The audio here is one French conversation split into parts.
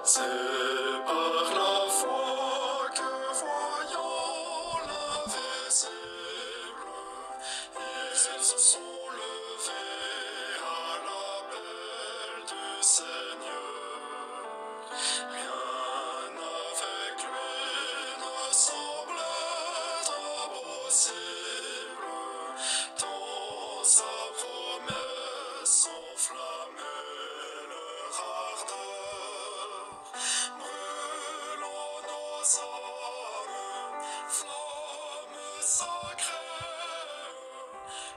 C'est par la foi que voyant l'invisible, ils se sont levés à l'appel du Seigneur. Rien avec lui ne semble impossible, tant sa promesse enflammait leur ardeur. Brûlons nos âmes, flammes sacrées,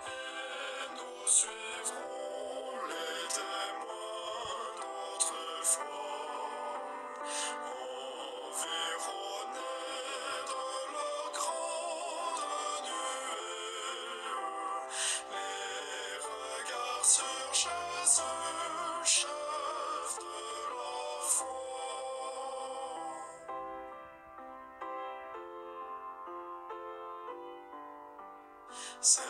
et nous suivrons les témoins d'autrefois. Environnés de leur grande nuée, les regards sur Jésus, chef de la foi. C'est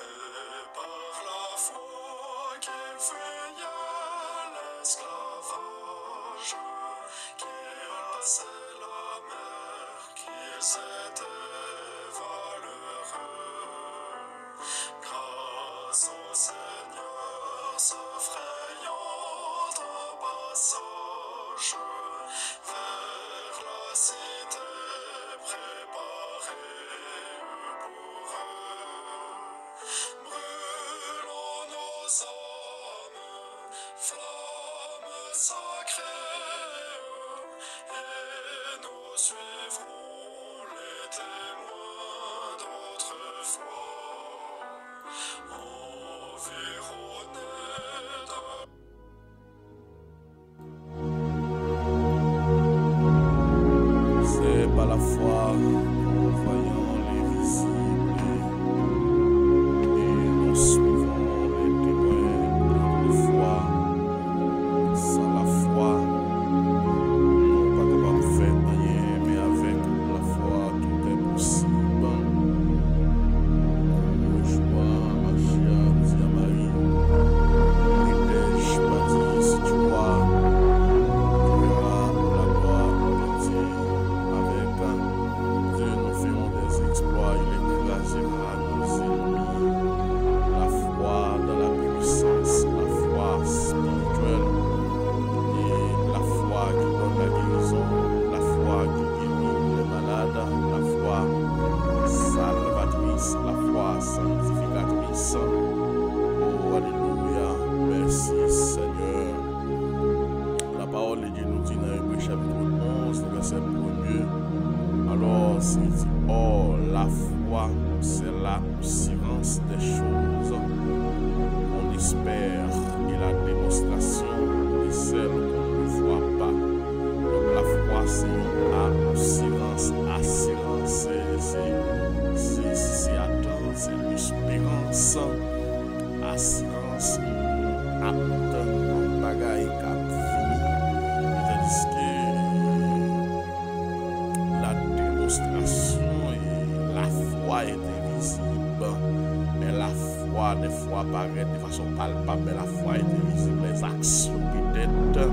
par la foi qu'ils fuyaient l'esclavage, qu'ils passaient la mer, qu'ils étaient valeureux. Grâce au Seigneur, se frayant un passage vers la cité préparée pour eux. Brûlons nos âmes, flammes sacrées, et nous suivrons les témoins d'autrefois. Environnés de C'est par la foi qu'en voyant l'invisible et nous suivons les témoins d'autrefois. Sans la foi, nous pas capable de faire rien, mais avec la foi, tout est possible. Joie, Machia, dit à Marie, n'étais-je pas dit si tu crois, tu verras la gloire de Dieu. Avec Dieu, nous ferons des exploits, il écrasera nos ennemis. La foi dans la puissance, la foi spirituelle, et la foi qui donne la guérison, la foi qui guérit les malades, la foi salvatrice, la foi sanctificatrice. Oh, alléluia, merci Seigneur. La parole de Dieu nous dit dans Hébreux chapitre 11, verset 1er. Alors, c'est dit, or, la foi, c'est la assurance des choses qu'on espère et la démonstration de celles qu'on ne voit pas. Donc, la foi, c'est une assurance, c'est attendre, c'est l'espérance, assurance, apte, bagaille, cap, fini. Tandis que la démonstration et la foi est invisible, mais la foi des fois paraît de façon palpable, mais la foi est invisible, les actions peut-être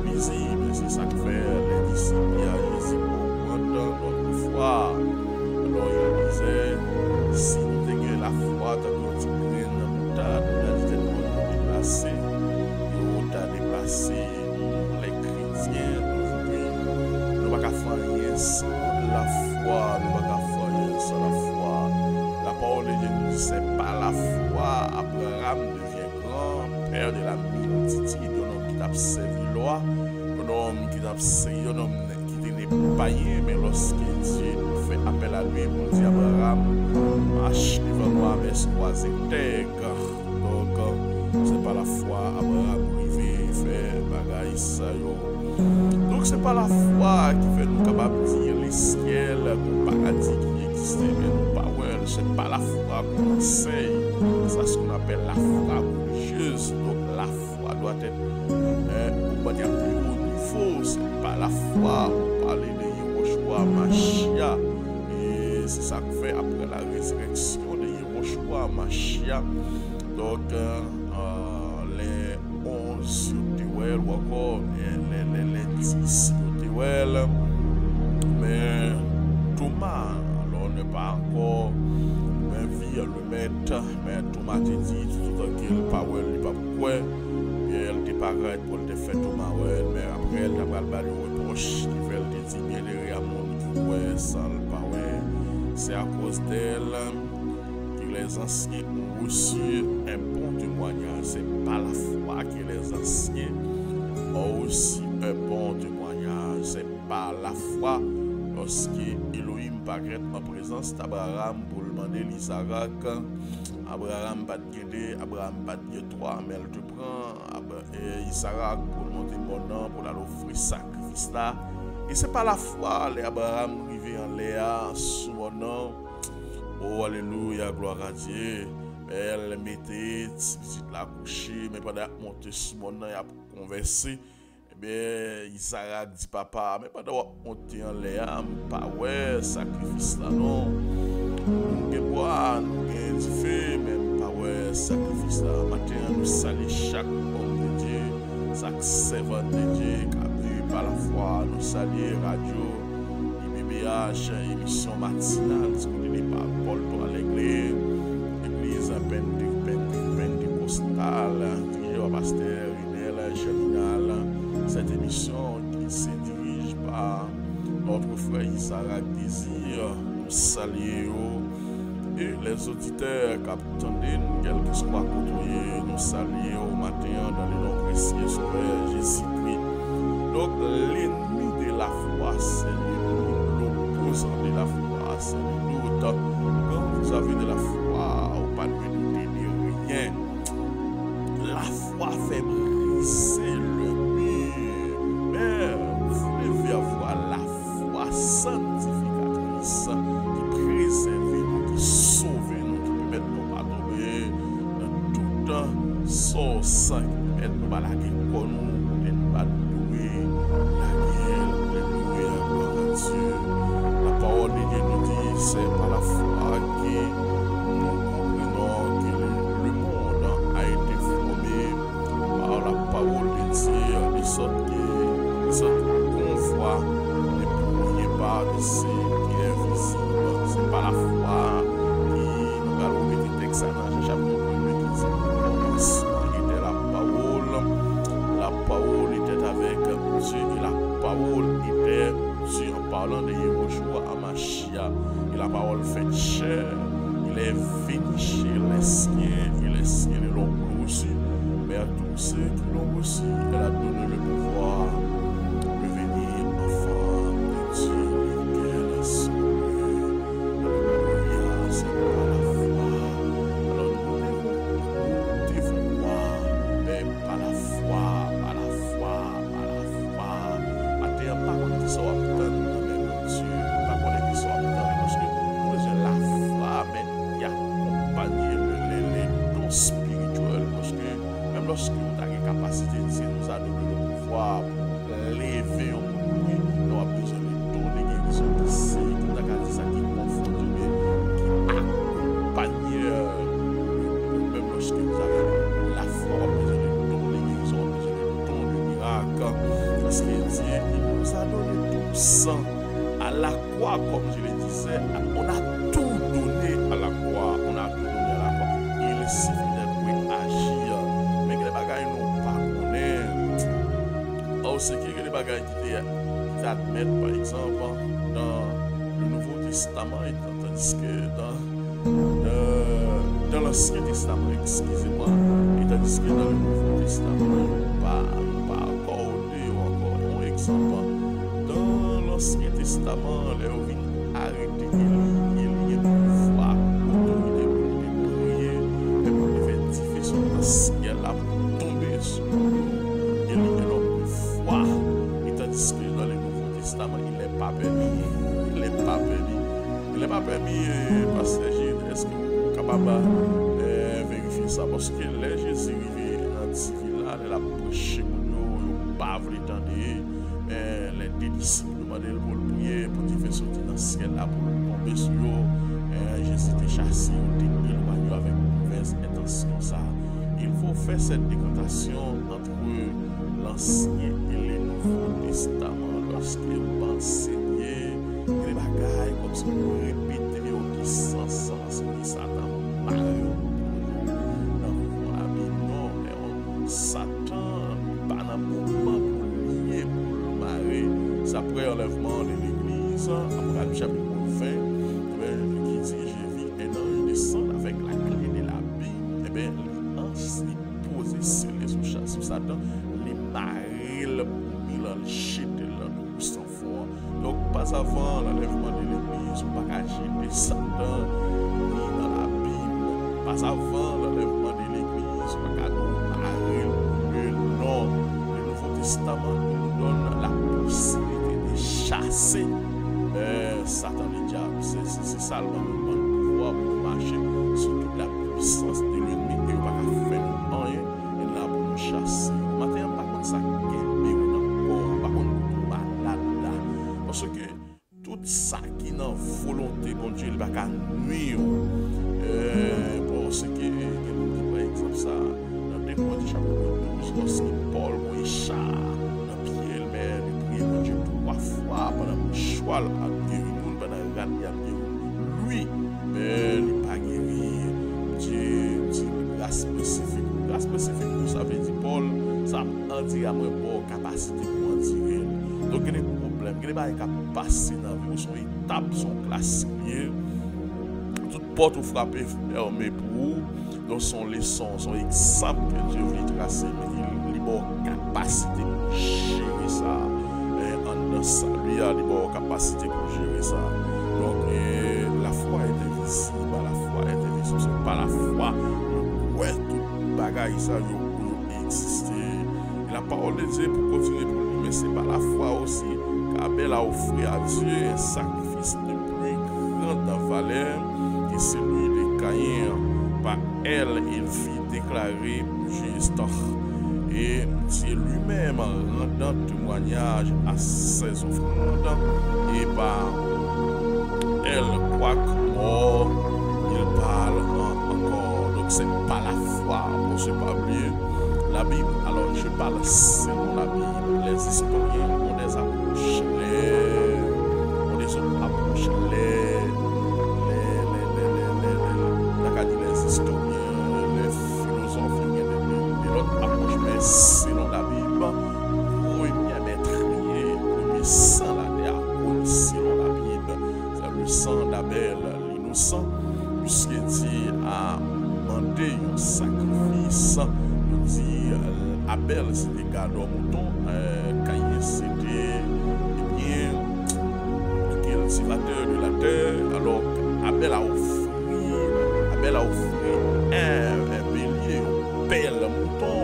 visibles, c'est ça que fait les disciples à Jésus pour prendre notre foi. Alors il disait, si nous avons la foi, nous avons une boutade, nous avons déplacé, les chrétiens d'aujourd'hui. Nous ne pouvons pas faire rien sans la foi, nous ne pouvons pas faire rien sans la foi. La parole de Dieu nous dit, c'est par la foi, Abraham devient grand, père de la multitude, un homme qui t'a servi loi, un homme qui t'a servi, un homme qui n'est pas païen, mais lorsque Dieu fait appel à lui, pour dire Abraham, marche devant moi, mais croisé terre. Donc, c'est par la foi, Abraham privé, fait bagaille ça yo. Donc, c'est pas la foi qui fait nous capables de dire les ciels, le paradis qui existe, mais nous pas ouais, c'est pas la foi qu'on enseigne, c'est ce qu'on appelle la foi religieuse. Donc, la foi doit être, on va dire, plus haut niveau, c'est pas la foi, on parle de Yehoshua Mashiach, et c'est ça qu'on fait après la résurrection de Yehoshua Mashiach. Donc, les 11 Tewel ou encore les 10 Tewel, mais Thomas, alors on n'est pas encore le maître, mais Thomas te dit tout qu'il pas il pas pourquoi, et elle te paraît pour te faire Thomas mais après elle t'a pas le reproche, qui veut te dire bien les ramons ouais sans le pas c'est à cause d'elle que les anciens ont reçu un bon témoignage. C'est pas la foi que les anciens ont aussi un bon témoignage. C'est pas la foi lorsque Elohim paraît en présence d'Abraham pour demander l'Isaac. Abraham pas de guider, Abraham pas de toi, mais elle te prend Isaac pour monter mon nom, pour aller offrir sacrifice là. Et c'est pas la foi, les Abraham arrivé en Léa sous mon nom. Oh alléluia, gloire à Dieu. Elle mettait petite la coucher, mais pendant monter sous mon nom, il a conversé. Eh bien, Isaac dit papa, mais pendant monter en Léa, pas ouais, sacrifice là non. Nous bois, nous du feu, même pas ouais, sacrifice là. Maintenant, nous saluons chaque homme de Dieu, chaque servant de Dieu, qui a vu par la foi, nous saluons radio, IBBH, émission matinale, disponible par Paul pour l'église pentecostale, dirigée par pasteur Unel Cheminal. Cette émission qui se dirige par notre frère Isaac Désir, nous saluons. Et les auditeurs qui attendent, quel que soit côté, nous saluons au matin dans les noms précieux sur Jésus-Christ. Donc, l'ennemi de la foi, c'est l'opposant de la foi, c'est le doute. Quand vous avez de la foi, vous pas de rien. La foi fait briser le mur. Mais vous devez avoir la foi sanctificatrice qui préserve nous, qui sauve nous, qui permet de nous pas tomber dans tout temps sans sang, qui permet de nous pas la guerre pour nous, de nous pas louer la guerre. Alléluia, gloire à Dieu. La parole de Dieu nous dit, c'est par la foi que nous comprenons que le monde a été formé par la parole de Dieu, de sorte qu'on voit les premiers pas de ce qui est visible. C'est par la foi qui nous allons mettre le texte dans chapitre 1 qui dit commencement était la parole était avec Dieu et la parole était Dieu. En parlant de Yehoshua Amashia, et la parole fait chair, il est venu chez les siens et les siens l'ont reçu. Mais à tous ceux qui l'ont reçu, elle a donné le pouvoir de venir enfant de Dieu, lequel est sauvé. Alléluia, c'est par la foi. Alors nous devons voir, mais par la foi, par la foi, par la foi. Maintenant, pas qu'on qui soit obtenu, mais Dieu, pas qu'on qui soit obtenu, parce que nous avons la foi, mais il accompagne les dons spirituels, parce que même lorsque nous avons la capacité, Dieu nous a donné le pouvoir pour lever un bruit, nous avons besoin de dons de guérison, de c'est tout à ça qui conforte, qui accompagne, même lorsque nous avons la foi, nous avons besoin de dons de guérison, nous avons besoin de dons de miracle, parce que Dieu nous a donné tout ça à la croix, comme je le disais, on a tout donné à la croix, on a tout donné à la croix. Il suffit de agir, mais que les bagages n'ont pas connaître. Or, c'est que les bagages qui admettent, par exemple, dans le Nouveau Testament, tandis que dans l'Ancien Testament, excusez-moi, et tandis que dans le Nouveau Testament, il n'y a pas accordé ou encore un exemple. Dans l'Ancien Testament, les gens viennent arrêter il y a pouvoir, autorité pour prier, et pour faire diffusion dans le ciel là pour tomber sur nous. Il y a l'homme de foi. Et tandis que dans le Nouveau Testament, il n'est pas permis. Il n'est pas permis. Il n'est pas permis, parce que est-ce que vous êtes capable de vérifier ça? Parce que les Jésus arrivé dans le civil là, il a prêché pour nous, il n'a pas voulu entendre. Les deux disciples demandaient pour le prier, pour qu'il fasse sortir dans le ciel là, pour tomber sur eux. Jésus était chassé, il était éloigné avec mauvaise intention. Ça. nous fait cette décantation entre l'Ancien et le Nouveau Testament, lorsque vous enseignez les bagailles comme si vous répétez qui sans sens, qui Satan marre dans la Bible, non, Satan pas dans le moment pour lier, pour marrer, c'est après l'enlèvement de l'Église, Apocalypse chapitre 20, qui dit Jésus et non, il descend avec la clé de la Bible, et bien, il pose sur Satan, les marrer, il chute là, nous sans foi. Donc, pas avant l'enlèvement de l'Église, on ne peut pas jeter Satan ni dans la Bible. Pas avant l'enlèvement de l'Église, on ne peut pas marrer le nom. Le Nouveau Testament nous donne la possibilité de chasser Satan, le diable. C'est ça le pouvoir pour marcher sur toute la puissance de l'ennemi. Et on ne peut pas faire rien. Et là, pour nous chasser. Maintenant, par contre, ça parce que tout ça qui est dans la volonté, bon Dieu, il va nuire. Parce que, par exemple, ça, dans 2 Corinthiens chapitre 12, lorsque Paul voit chat dans Pierre, mais il prie, bon Dieu, 3 fois pendant le choix à guérir, pendant le rang, il a guéri. Lui, mais il n'est pas guéri. Dieu, grâce spécifique. Grâce spécifique, ça veut dire Paul, ça en dit à moi pour capacité pour en tirer. Donc, il y a des problèmes, il y a des choses qui passent dans la vie, son étape, son classe. Toute porte ou frappe est fermée pour vous. Donc, son leçon, son exemple que Dieu veut tracer, mais il a une capacité pour gérer ça. En dans ça, lui a une capacité pour gérer ça. Donc, la foi est invisible, la foi est invisible. C'est pas la foi, ouais, tout bagaille, ça peut exister. La parole de Dieu pour continuer pour lui, mais c'est pas la foi aussi. Abel a offert à Dieu un sacrifice de plus grande valeur que celui de Caïn. Par elle, il fit déclarer juste. Et Dieu lui-même rendant témoignage à ses offrandes. Et par elle, quoique mort, il parle encore. Donc c'est pas la foi, pour se pas oublier. La Bible, alors je parle selon la Bible, les historiens ont des approches, les historiens, les philosophes, de l'autre approche, mais selon la Bible, premier maîtrier, premier sang la terre, selon la Bible, c'est le sang d'Abel, l'innocent, puisqu'il dit à demander un sacrifice. Dit Abel c'était gardé au mouton, Caïn c'était le cultivateur de la terre. Alors Abel a offert un bélier, un bel mouton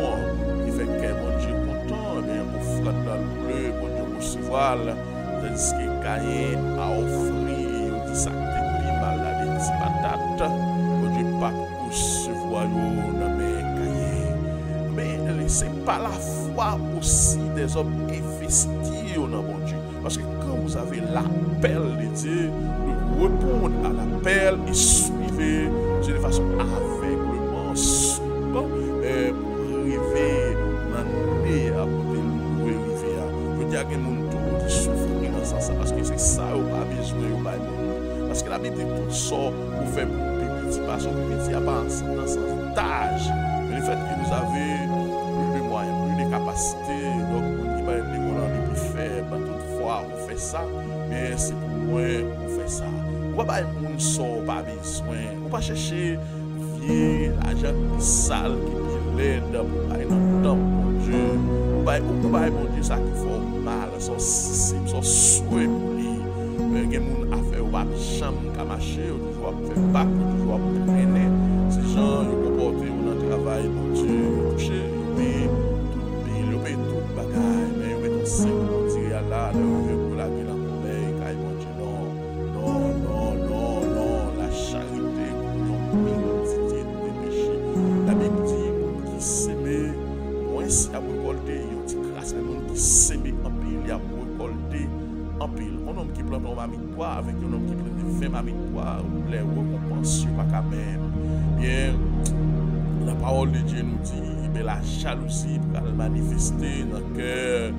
qui fait que mon Dieu content, bien offre dans le bleu, mon Dieu recevoir, tandis que Caïn a offert un sac de piment, des petites patates, mon Dieu pas recevoir dans mes Caïn. Mais c'est pas la foi aussi des hommes investis dans mon Dieu. Parce que quand vous avez l'appel de Dieu, de répondre à l'appel et suivre de façon aveuglement, pour arriver dans le meilleur côté pour arriver. Je dis à quelqu'un qui souffre dans ce sens parce que c'est ça qu'on a besoin. Parce que la Bible dit tout ça pour faire pour petit pas, son petit à pas dans ce stage. Mais le fait que vous avez plus de moyens, plus de capacités, donc on va être les plus faibles. Toutefois, on fait ça, mais c'est pour moi, on fait ça. On va pas être moun sort, pas besoin. On va chercher vieux, l'argent qui sale, qui l'aide pour aller dans le temps, mon Dieu. On va être mon Dieu, ça qui fait mal, son système, son souhait pour lui. Mais il y a des gens qui font des chambres, qui marcher, qui doivent faire bac, qui doivent traîner. Ces gens, ils comportent, ils travail, mon Dieu, ils touchent, ils payent tout le bagage, mais ils mettent 5 pour là, là, pour la vie, la poubelle, car ils vont dire non, la charité, l'humilité des péchés. La Bible dit, qui s'aimait, moins si à récolter, il dit grâce, mais qui s'aimait en pile, il a récolté en pile. Un homme qui plante un mamie de poids avec un homme qui plante 20 mamie de poids, les récompenses, pas quand même. Bien, la parole parole de Dieu nous dit, mais la jalousie va le manifester dans le cœur.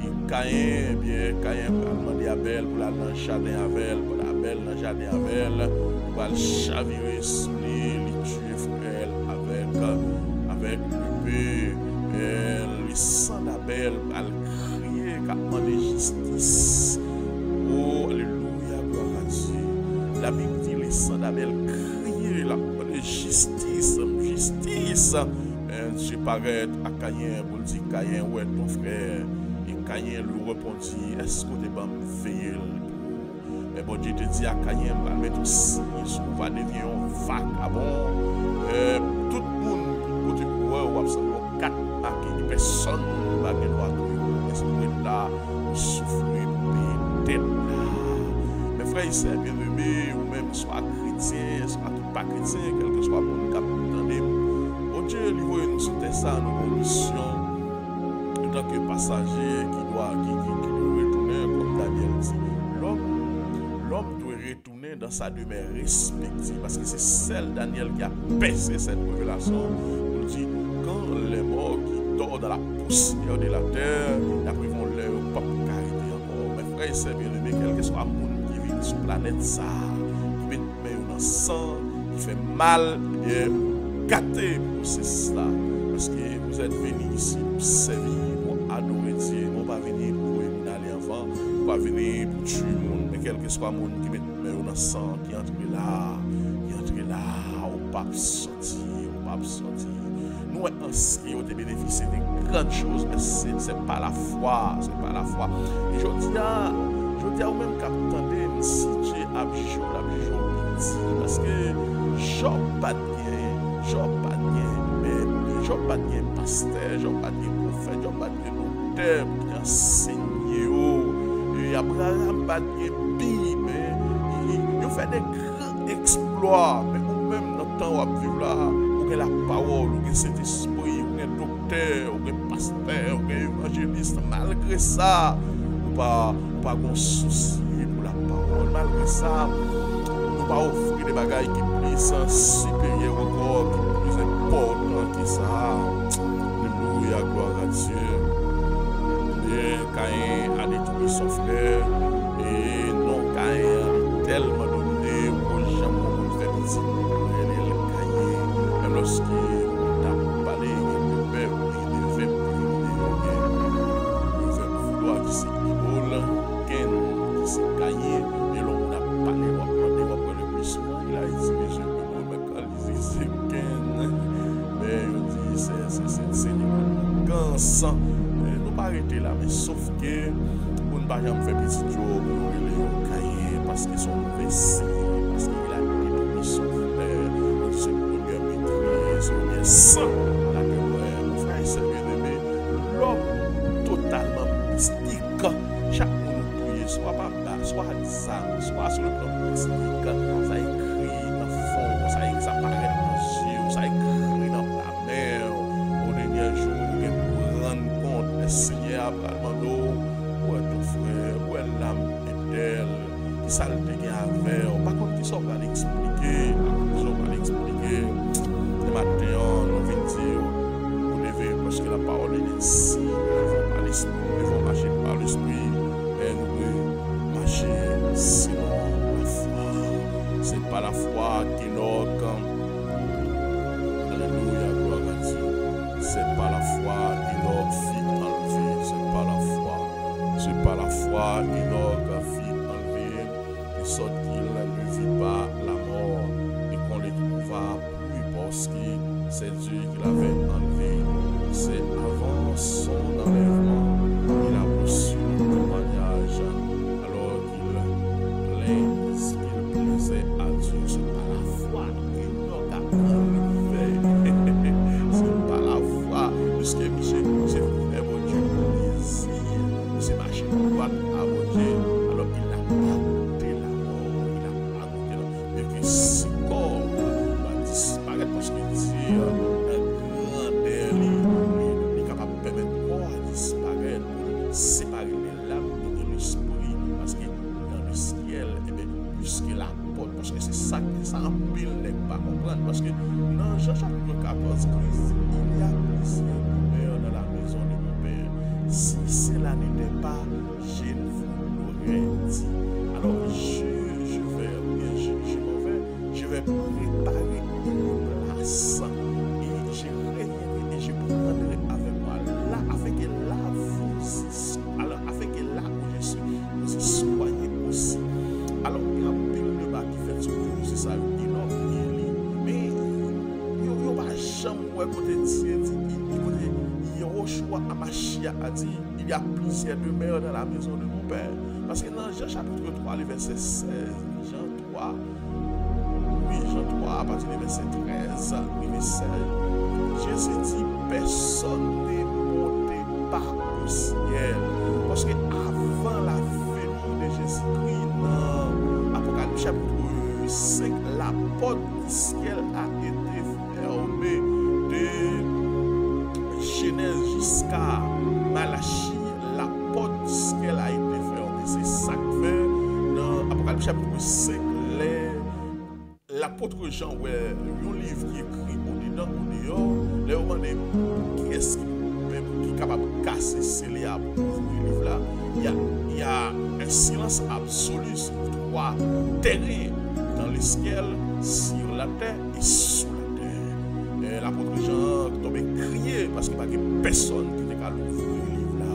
Et Caïn, bien, Caïn va demander à Abel pour aller dans le jardin avec, pour Abel dans le jardin avec, pour le chavirer sous lui tuer frère avec l'épée. Le sang d'Abel va le crier, va demander justice. Oh, alléluia, gloire à Dieu. La Bible dit, le sang d'Abel crier, la justice. Dieu paraît à Caïn pour dire, Caïn, où est ton frère? Et Caïn lui répondit, est-ce que tu vas me veiller? Mais bon Dieu te dit à Caïn, va mettre aussi, on va devenir un vagabond. Tout le monde, côté coureur, ou absolument 4 marqués, personne ne va gagner est-ce que vous êtes là pour souffrir, pour payer tête là? Mes frères et sœurs bien-aimés, ou même soit chrétien, soit pas chrétien, quel que soit mon cap, attendez, bon Dieu lui voit nous sur ça, nos conditions, en tant que passager qui doit retourner, comme Daniel dit. L'homme doit retourner dans sa demeure respective, parce que c'est celle, Daniel, qui a percé cette révélation. On dit, quand les morts qui dorment dans la poussière de la terre, après ils vont leur pas carité encore. Mes frères et sœurs bien-aimés, quel que soit le monde qui vit sur la planète, ça, qui met dans le sang, qui fait mal, et gâté pour cela. Parce que vous êtes venus ici pour servir, pour adorer Dieu, vous pas venir pour aller avant, vous pas venir pour tuer le monde, mais quel que soit le monde qui met dans le sang, qui entre là, au pape sorti. Nous inscrits au bénéficier de grandes choses, mais c'est pas la foi, Et je dis à vous-même qu'attendez si Dieu a bijou, parce que Job pas de pasteur, Job pas de prophète, Job pas de docteur qui enseigne, et Abraham pas de Bible, il fait des grands exploits, mais nous-mêmes dans le temps où vivre là, où la parole, où cet esprit, où un docteur, où un pasteur, où un évangéliste, malgré ça, nous pas de souci pour la parole, malgré ça, nous pas offrir des bagages qui plus supérieurs encore, qui plus importants que ça. Alléluia, gloire à Dieu. Et Caïn a détruit son frère, et non, Caïn a tellement donné aux gens qui fait petit. Caïn, même lorsqu'il a parlé de père, il devait vouloir qu'il s'équilibre, qu'il s'écaille, et l'on a parlé, le plus souvent, il a utilisé le mot, mais quand il dit c'est Ken, mais il dit c'est une cansan. Nous pas arrêter là, mais sauf que on ne va jamais faire petit job, on va Caïn, parce qu'ils sont mauvais signes, parce qu'il a détruit son frère, ce premier maîtrise, ce premier sang, la demeure, mon frère et sœur bien-aimé, l'homme totalement mystique, chaque monde soit par bas, soit à examen, soit sur le plan mystique, ça écrit dans le fond, ça apparaît dans les yeux, ça écrit dans la mer, au dernier jour, et pour rendre compte, le Seigneur a demandé, où est ton frère, où est l'âme éternelle, qui ça le dégât avec, par contre, qui sont pas l'expliquer, le matin, nous venons dire, vous devez, parce que la parole est ici, nous devons marcher par l'esprit, et nous devons marcher sinon la foi. C'est pas la foi qui nous alléluia, gloire à Dieu. C'est pas la foi qui nous fit enlever. C'est pas la foi qui nous fit enlever. De sorte qu'il ne vit pas la mort et qu'on ne le trouva plus parce que c'est Dieu qui l'avait enlevé. C'est avant son enlèvement qu'il a reçu le témoignage alors qu'il plaisait à Dieu. C'est pas la foi qui nous a enlevé. C'est pas la foi, puisque j'ai fait mon Dieu plaisir. C'est marché pour droite à mon Dieu. Alors il a goûté la mort, mais que ce corps va disparaître parce que Dieu est capable de permettre le corps à disparaître pour séparer les lames de l'esprit parce que dans le ciel, puisque la porte, parce que c'est ça que ça empile n'est pas comprendre parce que dans Jean chapitre 14 Jésus, il y a plusieurs demeures dans la maison de mon Père. Si cela n'était pas, je ne vous l'aurais dit. Alors je m'en vais, je vais préparer une place et je reviendrai et je prendrai avec moi là, avec là vous, alors avec là où je suis, vous y soyez aussi. Alors il y a un pile de bas qui fait sur tout, c'est ça, mais yo pas jamais ouais côté Dieu côté Yehoshua Amashia a dit il y a plusieurs demeures dans la maison de mon Père. Parce que dans Jean chapitre 3, le verset 16, Jean 3, à partir du verset 13, le 16, Jésus dit personne n'est monté par au ciel. Parce que avant la venue de Jésus-Christ, dans Apocalypse chapitre 5, la porte du ciel a été fermée de Genèse jusqu'à Malachie. La porte du ciel a été fermée. C'est ça que fait dans Apocalypse chapitre 5, l'apôtre Jean, ouais, un livre qui est écrit au-dedans, au dehors, qui est-ce qui est capable de casser ces liens pour ouvrir le livre là. Il y a un silence absolu sur trois terrains dans le ciel, sur la terre et sous la terre. Et l'apôtre Jean tombé crier parce qu'il n'y a pas personne qui était capable d'ouvrir le livre là.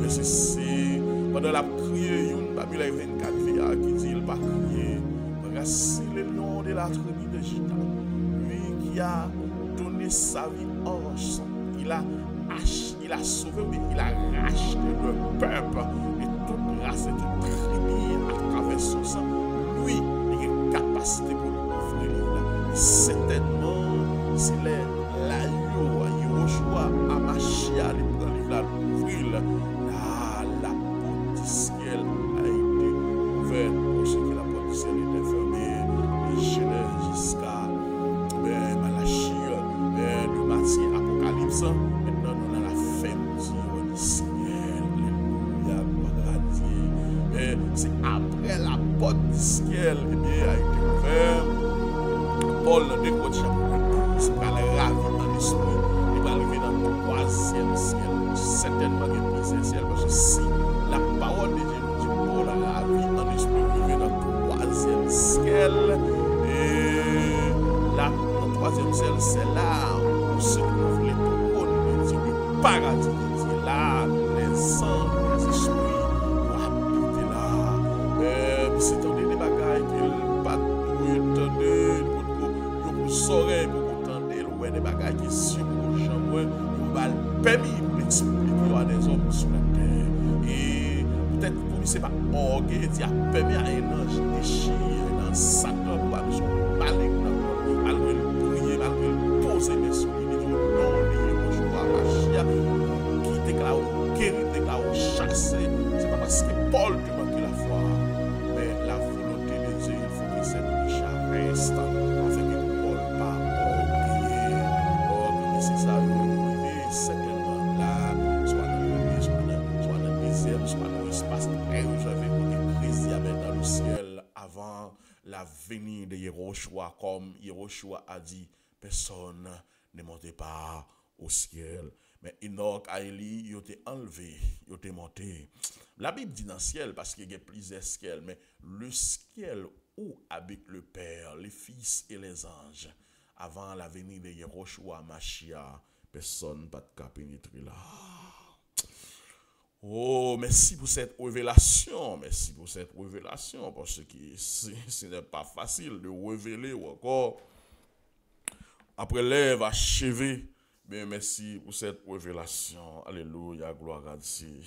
Mais c'est pendant la prière, parmi les 24 veillants qui dit il va crier. Voici le lion de la tribu de Juda, lui qui a donné sa vie en rançon. Il a sauvé, mais il a racheté le peuple et toute race et toute tribu à travers son sang. Lui, il a une capacité pour ouvrir le livre. Certainement, s'il est là, Yehoshua Amashia, il prend le livre là, l'ouvrir. La porte du ciel a été ouverte pour ceux qui la porte du ciel était fermée. De Genèse jusqu'à Malachie, de Matthieu, Apocalypse. Maintenant, nous avons la fermeture du ciel. Alléluia, gloire à Dieu. Mais c'est après la porte du ciel qui a été ouverte. Paul, dans 2 Corinthiens chapitre 12, va le ravir dans l'esprit. Il va arriver dans le troisième ciel. Certainement, il y a plusieurs ciels. Parce que si la parole de Dieu nous dit Paul a ravir dans l'esprit, il va dans le troisième ciel. Et là, dans le troisième ciel, c'est là où se trouvent les trônes de Dieu, le paradis de Dieu. Là, les anges, les esprits vont habiter là. C'est des bagailles qu'il pas tout entendre. Vous saurez, vous entendez, vous des bagailles qui sont sur vos chambres, vous va le permis pour l'expliquer à des hommes sur la terre. Et peut-être que vous ne savez pas, orgueil, il a permis à un ange déchiré dans Satan pour pas nous parler, malgré le prier, malgré le poser mes souliers, non, il y a un qui déclare guéri, déclare chassé. C'est pas parce que Paul demande la foi, mais la volonté de Dieu, il faut que cette bouche reste. C'est ça, vous certainement là, soit dans le premier, soit dans le deuxième, soit dans l'espace très réservé pour Christ dans le ciel avant la venue de Yehoshua, comme Yehoshua a dit, personne ne montait pas au ciel. Mais Enoch, Aélie, ils ont été enlevés, ils ont été montés. La Bible dit dans le ciel parce qu'il y a plusieurs ciels, mais le ciel où habite le Père, les fils et les anges. Avant la venue de Yehoshua Mashiach, personne n'a pas pénétrer là. Oh, merci pour cette révélation. Merci pour cette révélation. Parce que ce n'est pas facile de révéler ou encore après l'œuvre achevée. Mais merci pour cette révélation. Alléluia, gloire à Dieu.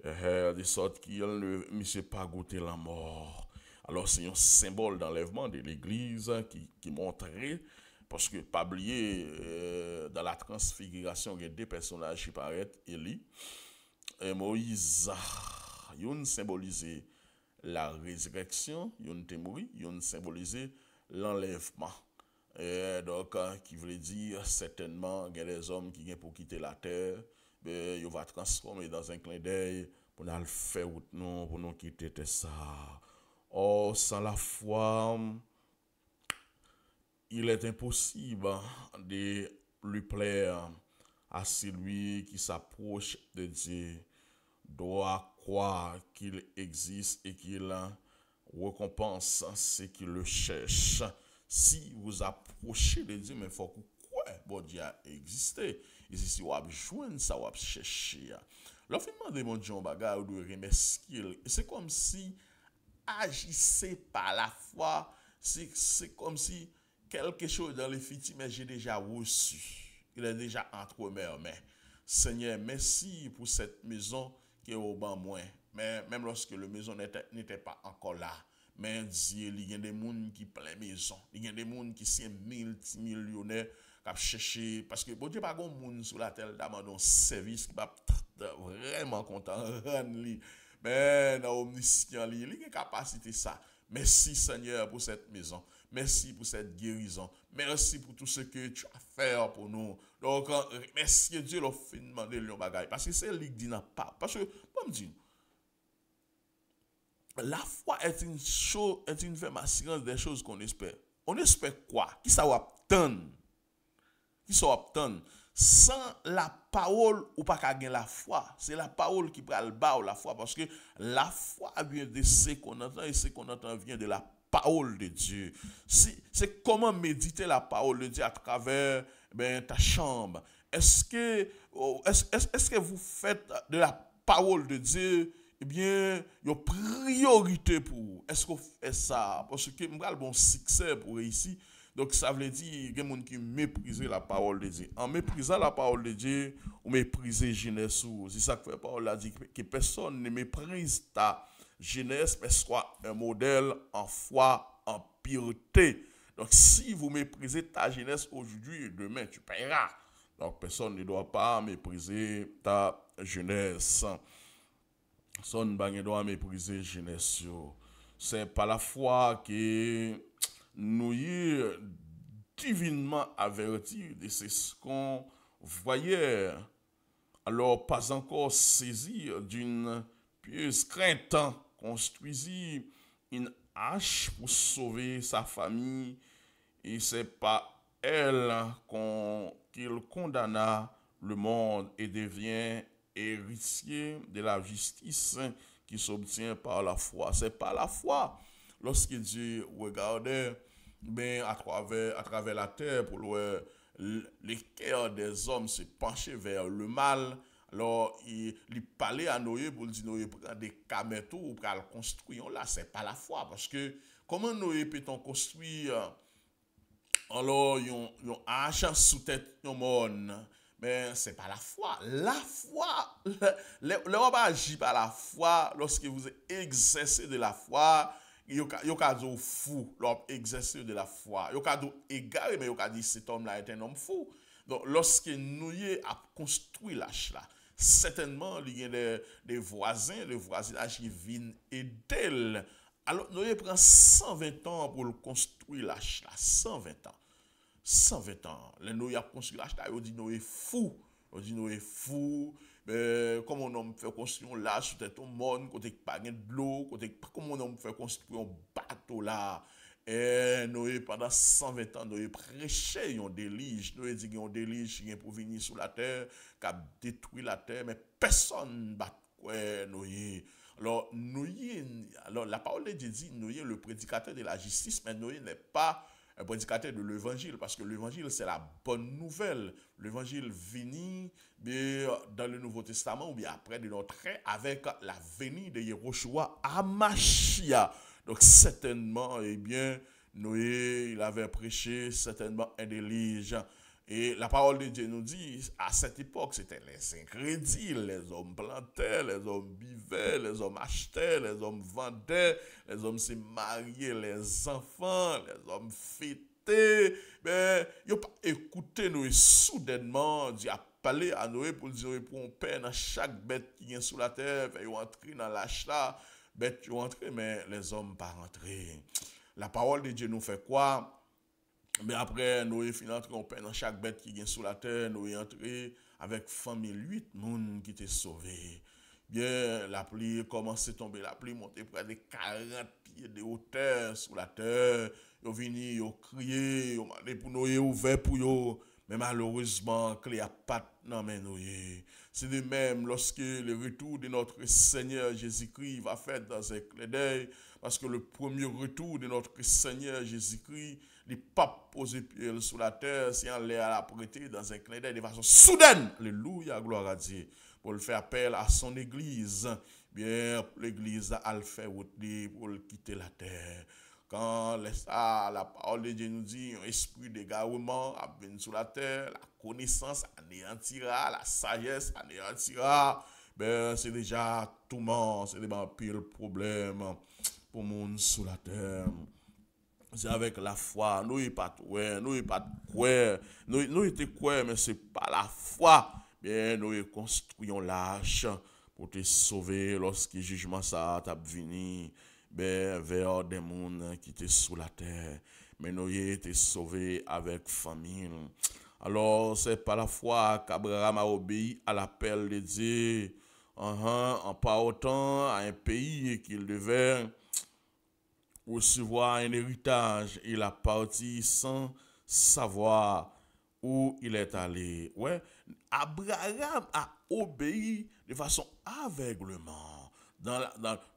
De sorte qu'il ne s'est pas goûté la mort. Alors, c'est un symbole d'enlèvement de l'Église qui montrait, parce que, pas oublier, dans la transfiguration, il y a deux personnages qui paraissent, Élie et Moïse. Ils ont symbolisé la résurrection, ils ont symbolisé l'enlèvement. Donc, qui veut dire, certainement, il y a des hommes qui viennent pour quitter la terre, ils vont transformer dans un clin d'œil pour nous faire nous, pour nous quitter ça. Oh, sans la foi, il est impossible de lui plaire à celui qui s'approche de Dieu, doit croire qu'il existe et qu'il récompense ceux qui le cherchent. Si vous approchez de Dieu, mais il faut que vous croyez, bon Dieu a existé. Et si vous avez besoin ça, vous chercher. L'enfant de mon Dieu, bagarre, de remercier. C'est comme si agissez par la foi, c'est comme si quelque chose dans les fictifs, mais j'ai déjà reçu. Il est déjà entre mes mains. Seigneur, merci pour cette maison qui est au bas moins. Mais même lorsque la maison n'était pas encore là, mais Dieu, il y a des gens qui plein maison. Il y a des gens qui sont multimillionnaires qui cherchent. Parce que bon Dieu, pas de monde sur la terre demande un service qui va vraiment content rendre. Mais dans omniscient, il y a une capacité ça. Merci Seigneur pour cette maison. Merci pour cette guérison. Merci pour tout ce que tu as fait pour nous. Donc, merci Dieu, le finement de l'on bagaille. Parce que c'est lui qui dit n'a pas. Parce que, comme dit, la foi est une chose, est une ferme assurance des choses qu'on espère. On espère quoi? Qui ça va obtenir? Qui ça va obtenir? Sans la parole ou pas qu'à gagner la foi, c'est la parole qui prend le bas la foi, parce que la foi vient de ce qu'on entend et ce qu'on entend vient de la parole de Dieu. C'est comment méditer la parole de Dieu à travers ta chambre. Est-ce que vous faites de la parole de Dieu une priorité pour vous? Est-ce que vous faites ça? Parce que vous avez un bon succès pour réussir. Donc, ça veut dire qu'il y a des gens qui méprisent la parole de Dieu. En méprisant la parole de Dieu, on méprise la jeunesse. C'est ça que la parole a dit, que personne ne méprise ta jeunesse, mais soit un modèle en foi, en pureté. Donc, si vous méprisez ta jeunesse aujourd'hui et demain, tu paieras. Donc, personne ne doit pas mépriser ta jeunesse. Personne ne doit mépriser la jeunesse. C'est par la foi que nous y divinement avertis de ce qu'on voyait, alors pas encore saisi d'une pieuse crainte, construisit une hache pour sauver sa famille, et c'est pas elle qu'il condamna le monde et devient héritier de la justice qui s'obtient par la foi. C'est par la foi. Lorsque Dieu regardait à travers la terre pour les cœurs des hommes se pencher vers le mal, alors il parlait à Noé pour dire Noé prend des camétos pour le construire là, c'est pas la foi, parce que comment Noé peut-on construire alors yon argent sous tête yon monde, mais c'est pas la foi. La foi, l'homme agit par la foi lorsque vous exercez de la foi. Yo ka do fou, l'homme exercer de la foi. Yo ka do égaré, mais yo ka dit cet homme-là est un homme fou. Donc, lorsque nous y a construit l'âge là, certainement, il y a des voisins, le voisinage qui viennent aider. Alors, nous y prend 120 ans pour le construire l'âge là, 120 ans. 120 ans. Les nous y a construit l'âge là, yo dit nous est fou. On dit nous est fou. Comment on fait construire là sur tête au monde, côté pas de l'eau, côté comment on fait construire un bateau là. Et nous pendant 120 ans nous prêché un déluge, nous dit un déluge qui pour venir sur la terre, qui a détruit la terre, mais personne bat quoi nous. Alors la parole de Dieu dit nous le prédicateur de la justice, mais nous n'est pas un prédicateur de l'évangile, parce que l'évangile c'est la bonne nouvelle. L'évangile venu dans le Nouveau Testament ou bien après de notre avec la venue de Yeshua à Machia. Donc certainement, Noé, il avait prêché certainement un déluge. Et la parole de Dieu nous dit, à cette époque, c'était les ingrédients, les hommes plantaient, les hommes buvaient, les hommes achetaient, les hommes vendaient, les hommes se mariaient, les enfants, les hommes fêtaient. Mais ils n'ont pas écouté Noé soudainement, Dieu a parlé à Noé pour dire, pour un père dans chaque bête qui vient sous la terre, ils vont entrer dans l'âge là, bêtes vont entrer, mais les hommes pas rentrer. La parole de Dieu nous fait quoi? Mais après, Noé finit entrer en paix dans chaque bête qui vient sous la terre. Noé entré avec famille 8 personnes qui étaient sauvées. Bien, la pluie commençait à tomber, la pluie montait près de 40 pieds de hauteur sous la terre. Ils ont venu, ils ont crié, ils yo mandé pour nous ouvert pour yo, mais malheureusement, clé a pas non mais nous. C'est de même lorsque le retour de notre Seigneur Jésus-Christ va faire dans un clin d'œil, parce que le premier retour de notre Seigneur Jésus-Christ, il pas posé pied sur la terre, c'est en l'air à la prêter dans un clin d'œil de façon soudaine. Alléluia, gloire à Dieu. Pour le faire appel à son église, bien, l'église a le fait pour le quitter la terre. Quand la parole de Dieu nous dit, un esprit d'égarement a venu sur la terre, la connaissance anéantira, la sagesse anéantira, ben c'est déjà tout le monde, c'est déjà pire problème pour le monde sur la terre. C'est avec la foi, nous pas de nous pas de quoi, nous était quoi, mais c'est pas la foi. Bien, nous construisons l'arche pour te sauver lorsque le jugement ça t'a venu. Ben, vers des mondes qui étaient sous la terre. Mais nous avons été sauvés avec famille. Alors, c'est par la foi qu'Abraham a obéi à l'appel de Dieu en partant à un pays qu'il devait recevoir un héritage. Il a parti sans savoir où il est allé. Ouais, Abraham a obéi de façon aveuglement. Dans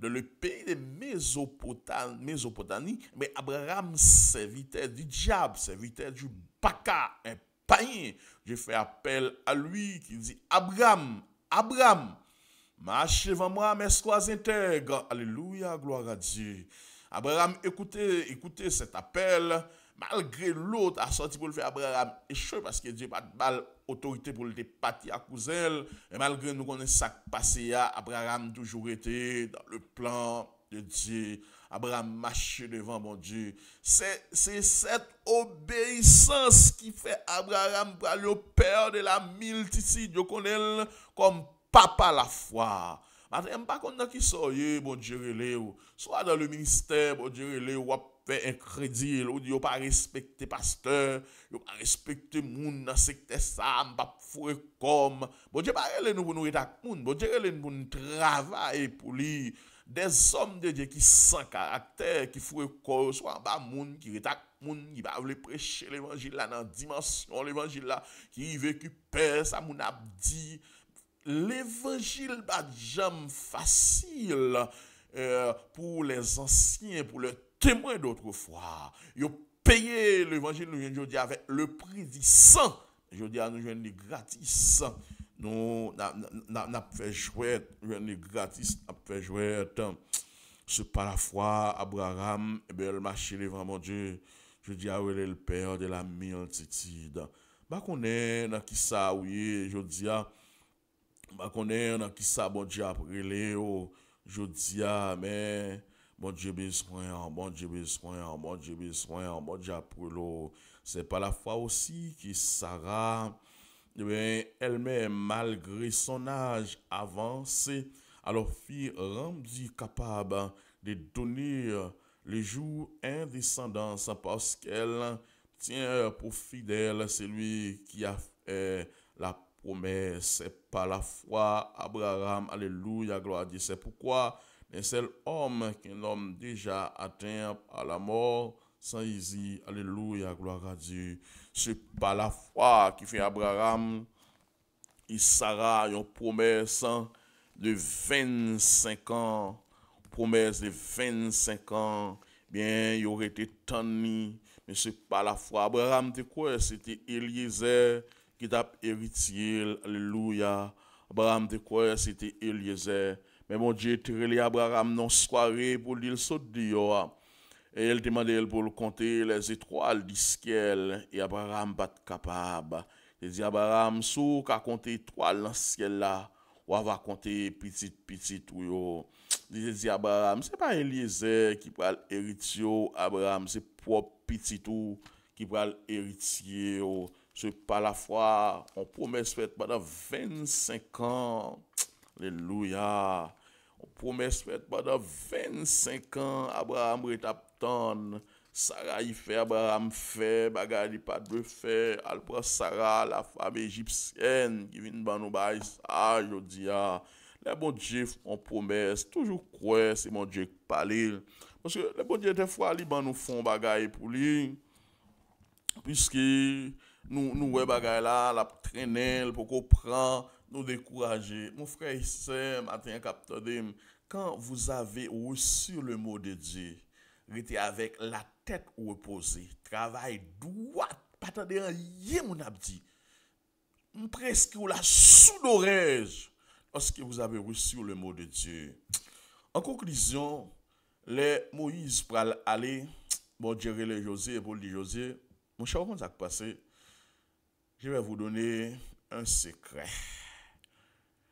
le pays de Mésopotamie, mais Abraham serviteur du diable, serviteur du Baka, un païen. J'ai fait appel à lui qui dit Abraham, marche devant moi, mes sois intègres. Alléluia, gloire à Dieu. Abraham, écoutez cet appel. Malgré l'autre a sorti pour le faire Abraham échoué parce que Dieu n'a pas de autorité pour le partir à cousin. Et malgré nous connaissons ça passé, Abraham toujours été dans le plan de Dieu. Abraham marchait devant mon Dieu. C'est cette obéissance qui fait Abraham pour aller au père de la multitude. Je connais comme papa la foi. Je ne sais pas qui soyez, bon Dieu, soit dans le ministère, bon Dieu, ou fait un crédit, ou dit, pas respecter pasteur, ou pas respecter moun dans secteur ça, pas fouer comme. Bon Dieu, pas nous pour nous être moun, bon Dieu, pour nous travailler pour lui. Des hommes de Dieu qui sans caractère, qui fouent comme, soit bas moun, qui est moun, qui va vouloir prêcher l'évangile là, dans dimension l'évangile là, qui récupère ça, moun a dit. L'évangile pas jamais facile pour les anciens, pour les témoins d'autrefois. Ils ont payé l'évangile, nous dis avec le prix du sang. Je dis à nous jeunes gratis. Nous n'a fait jouer, jeunes gratis, n'a fait jouer. C'est par la foi Abraham, et bien le marché devant mon Dieu. Je dis à le père de la multitude. Bah qu'on est dans qui ça oui, je dis à bah qu'on est dans qui ça bon Dieu après Léo, je dis mais bon Dieu besoin, bon Dieu besoin, bon Dieu besoin, bon Dieu après l'eau. C'est pas la foi aussi qui Sarah elle-même malgré son âge avancé, alors fut rendue capable de donner le jour un descendance parce qu'elle tient pour fidèle celui qui a fait la promesse. C'est par la foi Abraham, alléluia, gloire à Dieu. C'est pourquoi un seul homme qu'un homme déjà atteint à la mort sans issue, alléluia, gloire à Dieu. C'est par la foi qui fait Abraham et Sarah une promesse de 25 ans, promesse de 25 ans, bien, il aurait été tanné, mais c'est pas la foi. Abraham, de quoi? C'était Eliezer qui t'a héritier, alléluia. Abraham, de quoi? C'était Eliezer. Mais mon Dieu, tu Abraham non soirée pour dire saute dehors. Et il demandait pour le compter les étoiles du ciel. Et Abraham pas capable. Il dit Abraham, sous qu'à compter étoiles dans le ciel là, ou va compter petit ou yo. Il dit Abraham, c'est pas Eliezer qui prend héritier Abraham, c'est propre petit tout qui prend héritier. C'est pas la foi, on promesse faite pendant 25 ans. Alléluia. On promesse faite pendant 25 ans. Abraham retaptonne. Sarah y fait, Abraham fait, bagay pas de fait. Elle prend Sarah, la femme égyptienne, qui vient dans nous bailler ça, je dis, les bons Dieu font promesse, toujours quoi, c'est mon Dieu qui parle. Parce que les bons Dieu, des fois, ils nous font bagay pour lui. puisque nous ouais bagay là, la traîner pour qu'on prend, nous décourager. Mon frère et sœur, matin capteur, quand vous avez reçu le mot de Dieu, restez avec la tête reposée, travail droit, pas attendez rien mon abdi. Presque ou la sous l'oreille lorsque vous avez reçu le mot de Dieu. En conclusion, les Moïse pour aller, bon, gérer les José, pour dire José, mon cher, comment ça passe? Je vais vous donner un secret.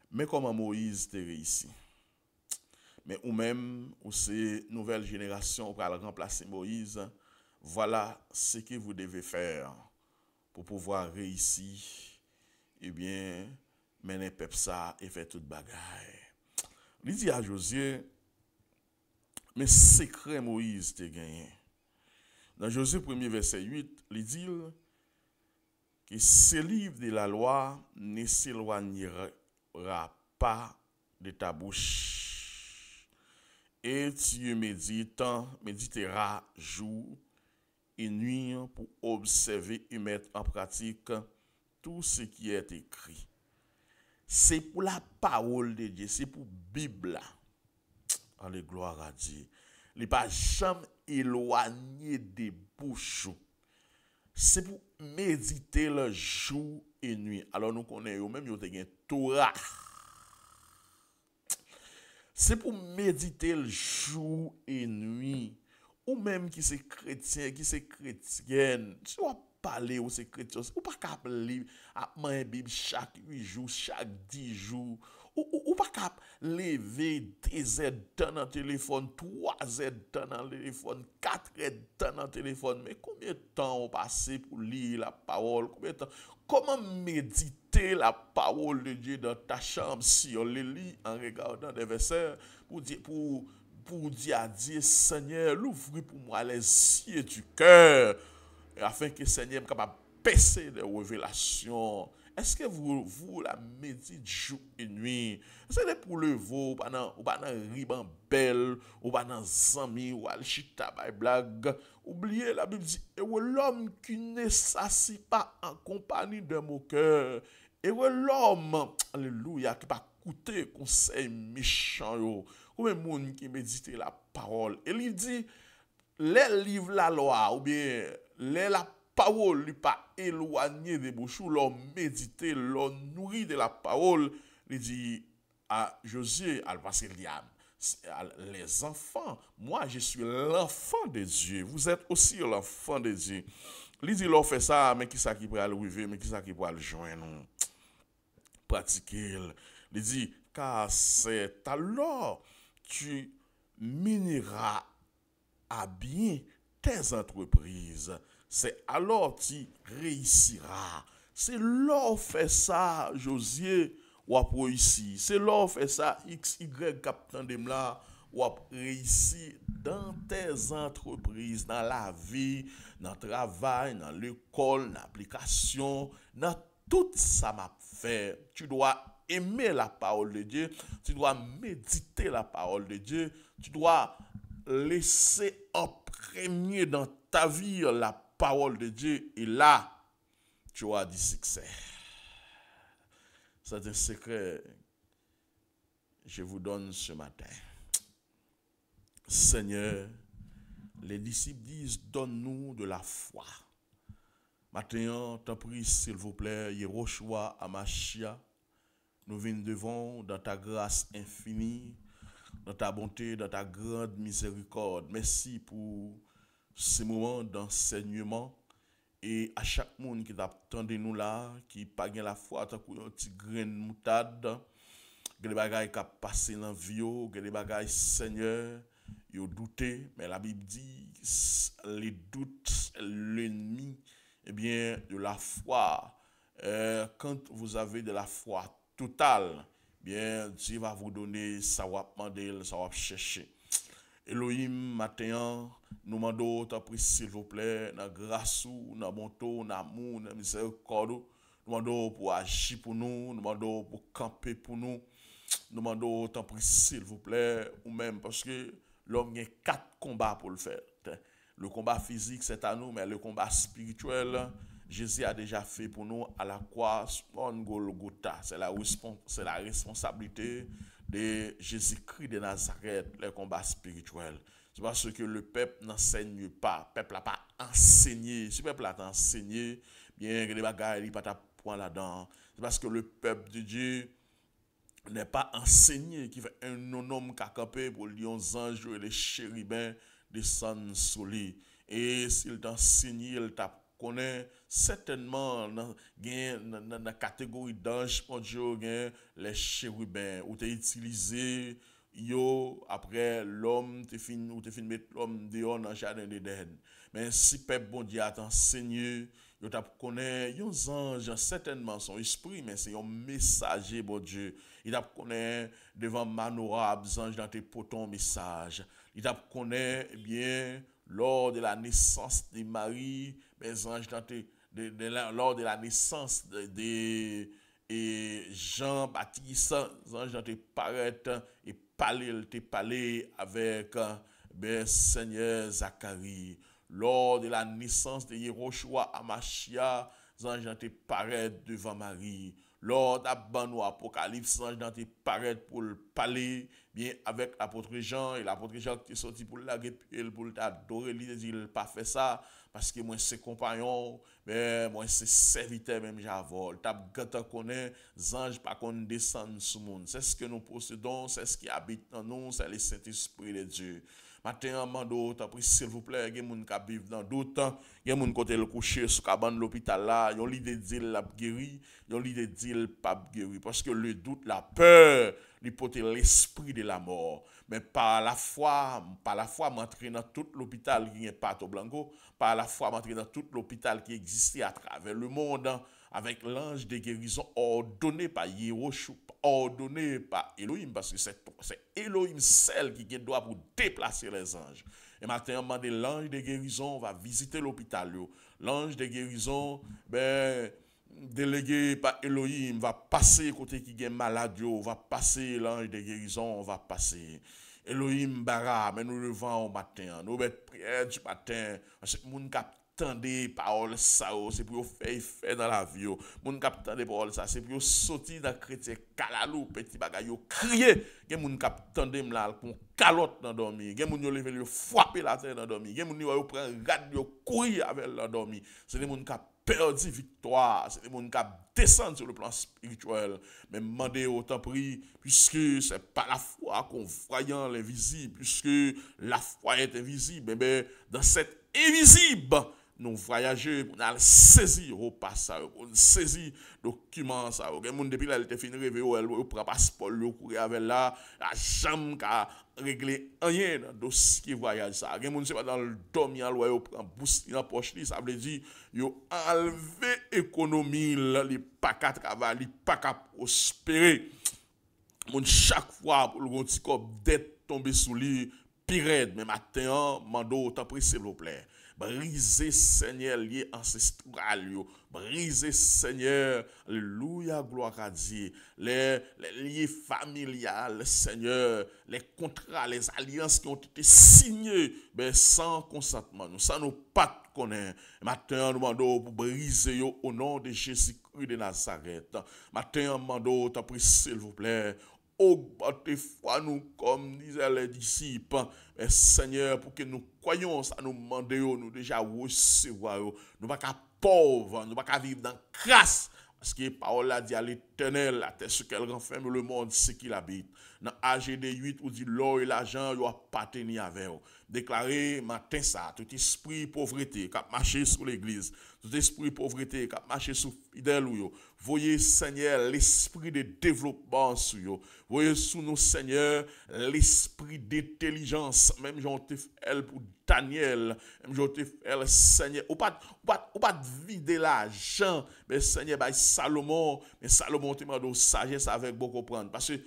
Mais comment Moïse t'a réussi? Mais ou même, ou ces nouvelles générations pour remplacer Moïse, voilà ce que vous devez faire pour pouvoir réussir, eh bien, mener peuple ça et faire toute bagaille. Il dit à Josué, mais secret Moïse t'a gagné. Dans Josué 1er verset 8, il dit que ce livre de la loi ne s'éloignera pas de ta bouche. Et tu méditeras jour et nuit pour observer et mettre en pratique tout ce qui est écrit. C'est pour la parole de Dieu, c'est pour la Bible. Allez, gloire à Dieu. Il n'est pas jamais éloigné des bouches. C'est pour méditer le jour et nuit. Alors nous connaissons même yo te gen Torah. C'est pour méditer le jour et nuit. Ou même qui c'est chrétien, qui c'est chrétienne. Tu vas parler ou c'est chrétien. Ou pas capable lire à ma Bible chaque 8 jours, chaque 10 jours. Ou pas capable lever 2 heures dans le téléphone, 3 heures dans le téléphone, 4 heures dans le téléphone. Mais combien de temps on passe pour lire la parole? Combien de temps? Comment méditer la parole de Dieu dans ta chambre si on le lit en regardant des versets pour dire à Dieu, Seigneur, l'ouvre pour moi les yeux du cœur, afin que Seigneur soit capable de percer des révélations. Est-ce que vous la méditez jour et nuit? C'est pour le veau, ou pas dans riban belle, ou pas dans zami, ou al chita by blague. Oubliez, la Bible dit, et l'homme qui ne s'assit pas en compagnie de mon cœur, et l'homme, alléluia, qui pas écouter conseil méchant, ou même monde qui médite la parole. Et il dit, les livres la loi, ou bien la parole n'est pas éloignée des bouches, l'homme méditer, l'homme nourri de la parole. Il dit à Josué, les enfants, moi je suis l'enfant de Dieu, vous êtes aussi l'enfant de Dieu. Il dit, l'on fait ça, mais qui ça qui peut le arriver, mais qui ça qui peut le joindre, pratiquer. Il dit, car c'est alors tu mèneras à bien tes entreprises. C'est alors tu réussiras. C'est là fait ça, Josué, ou a réussi. C'est là fait ça, X, Y, captain de là, ou a réussi dans tes entreprises, dans la vie, dans le travail, dans l'école, dans l'application, dans tout ça m'a fait. Tu dois aimer la parole de Dieu, tu dois méditer la parole de Dieu, tu dois laisser imprégner dans ta vie la parole de Dieu, et là, tu auras du succès. C'est un secret que je vous donne ce matin. Seigneur, les disciples disent, donne-nous de la foi. Maintenant, t'en prie, s'il vous plaît, Yehoshua Amashia, nous venons devant dans ta grâce infinie, dans ta bonté, dans ta grande miséricorde. Merci pour ces moments d'enseignement. Et à chaque monde qui t'attend de nous là, qui pas la foi, tant qu'on un petit grain de moutarde, que les bagailles qui passent dans la vie, que les bagailles, Seigneur, ils douté, mais la Bible dit, les doutes, l'ennemi, eh bien, de la foi. Quand vous avez de la foi totale, bien, Dieu va vous donner, ça va demander, ça va chercher. Elohim, matin, nous demandons, s'il vous plaît, dans grâce, dans bonté, dans amour, dans miséricorde, nous demandons pour agir pour nous demandons pour camper pour nous demandons, s'il vous plaît, ou même parce que l'homme a 4 combats pour le faire. Le combat physique, c'est à nous, mais le combat spirituel, Jésus a déjà fait pour nous à la croix on Golgotha. C'est la responsabilité de Jésus-Christ de Nazareth, le combat spirituel. C'est parce que le peuple n'enseigne pas. Le peuple n'a pas enseigné. Si le peuple a enseigné, bien que les bagages, il n'y a pas de point là-dedans. C'est parce que le peuple de Dieu n'est pas enseigné, qui fait un homme qui a campé pour les anges et les chérubins descendent sur lui. Et s'il t'enseigne, il t'a connaît certainement dans la catégorie d'anges, mon Dieu, les chérubins, où tu as utilisé yo après l'homme te fin ou te fin mettre l'homme dehors dans le jardin d'Éden. Mais si peuple bon Dieu a enseigné, yo t'a connaît yon ange certainement son esprit, mais c'est un messager bon Dieu. Il t'a connaît devant Manoab ange dans tes potons message. Il t'a connaît bien lors de la naissance de Marie, mes anges dans tes lors de la naissance de Jean-Baptiste, ange dans tes paraître et parler avec Seigneur Zacharie. Lors de la naissance de Yehoshua Amashia, ange dans tes paraître devant Marie. Lors d'Abano Apocalypse, ange dans tes paraître pour parler bien avec l'apôtre Jean, et l'apôtre Jean qui est sorti pour l'adorer, pour l'adorer, il dit il pas fait ça parce que moi c'est compagnon, mais moi c'est serviteur même j'avole. T'as gâté connaît anges pas qu'on descend sur monde. C'est ce que nous possédons, c'est ce qui habite en nous, c'est le Saint-Esprit de Dieu. Matin, mando, t'as pris s'il vous plaît, il y a des gens qui vivent dans d'autres, il y a des gens qui sont couchés sur cabane de l'hôpital là, ils ont l'idée de dire la guéri, ils ont l'idée de dire pas guéri, parce que le doute, la peur, il porte l'esprit de la mort. Mais par la foi, m'entrer dans tout l'hôpital qui n'est pas au Blanco, par la foi, m'entrer dans tout l'hôpital qui existait à travers le monde, avec l'ange de guérison ordonné par Yehoshua, ordonné par Elohim, parce que c'est Elohim seul qui doit pour déplacer les anges. Et maintenant, l'ange de guérison va visiter l'hôpital. L'ange de guérison, délégué par Elohim, va passer côté qui est malade, va passer l'ange de guérison, va passer. Elohim bara, mais nous levons au matin, nous mettons prière du matin, parce que nous captez parole ça, c'est pour faire dans la vie. Moun captez parole ça, c'est pour sortir dans chrétien calalou, petit bagay yo crier. Gen moun captez là pour calotte dans dormi. Gen moun yo lever yo frapper la terre dans dormi. Gen moun yo prend rad yo courir avec la dormi. C'est des moun cap perdu victoire, c'est des gens qui descendent sur le plan spirituel. Mais demandez autant prix, puisque c'est pas la foi qu'on voyant l'invisible, puisque la foi est invisible. Mais dans cette invisible, nous voyageons pour nous saisir au passage, pour nous saisir documents. Les gens depuis là, ils fini rêver, ils prennent passeport, ils courent avec là, la jambe qui a réglé rien dans le dossier voyage. Les gens c'est pas dans le dormir, ils prennent bourse dans la poche, ça veut dire ils ont enlevé l'économie, les pas qu'à travailler, les pas qu'à prospérer. Chaque fois, pour le petit corps d'être tombé sous lui, pire, mais maintenant, mando, t'en prie, s'il vous plaît. Brisez, Seigneur, lié ancestral, brisez, Seigneur, alléluia, gloire à Dieu, les liens familiales, Seigneur, les contrats, les alliances qui ont été signées, sans consentement, nous, ça nous pas connaître. Maintenant, nous demandons pour briser au nom de Jésus-Christ de Nazareth. Maintenant, nous demandons, t'en prie, s'il vous plaît, augmentez foi nous comme disaient les disciples. Mais Seigneur, pour que nous croyons, ça nous demande, nous déjà recevoir. Nous ne pas pauvres, nous ne pas vivre dans crasse. Parce que la parole a dit à l'Éternel, la terre sur qu'elle renferme le monde, c'est qu'il habite. Dans AGD 8, où dit l'or et l'argent, il n'y a pas tenu avec eux. Déclaré matin ça, tout esprit pauvreté qui a marché sur l'église, tout esprit pauvreté qui a marché sur fidèle ou yo. Voyez Seigneur l'esprit de développement sur yo. Voyez sous nous Seigneur l'esprit d'intelligence, même j'en te fait pour Daniel, même j'en te fait Seigneur, ou pas vider l'argent, mais Seigneur by Salomon, mais Salomon te demande sagesse avec beaucoup prendre parce que